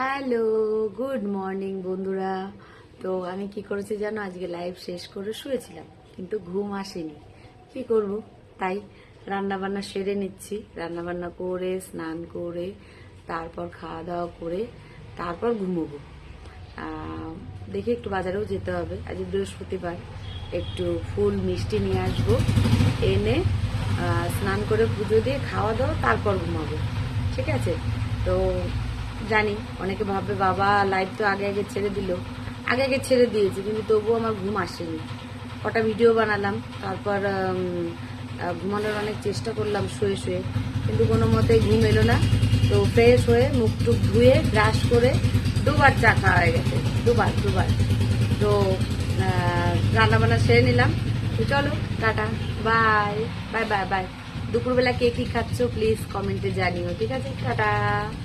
Hello, good morning বন্ধুরা। তো আমি কি করেছি জানো, আজকে লাইভ শেষ করে শুয়েছিলাম, কিন্তু ঘুম আসেনি। কি করব, তাই রান্না বান্না সেরে নিচ্ছি। রান্না বান্না করে স্নান করে তারপর খাওয়া দাওয়া করে তারপর ঘুমোবো। দেখি একটু বাজারেও যেতে হবে, আজ বৃহস্পতিবার। একটু ফুল মিষ্টি নিয়ে আসবো, এনে স্নান করে পুজো দিয়ে খাওয়া দাওয়া তারপর ঘুমাবো। ঠিক আছে? তো জানি অনেকে ভাববে বাবা লাইভ তো আগে আগে ছেড়ে দিল। আগে আগে ছেড়ে দিয়েছি, কিন্তু তবুও আমার ঘুম আসেনি। কটা ভিডিও বানালাম, তারপর ঘুমানোর অনেক চেষ্টা করলাম শুয়ে শুয়ে, কিন্তু কোনো মতে ঘুম এলো না। তো ফ্রেশ হয়ে মুখ টুক ধুয়ে ব্রাশ করে দুবার চা খাওয়া হয়ে গেছে, দুবার। তো রান্নাবান্না সেরে নিলাম। তো চলো, tata, bye bye bye bye. দুপুরবেলা কে কি খাচ্ছ প্লিজ কমেন্টে জানিও, ঠিক আছে? টাটা।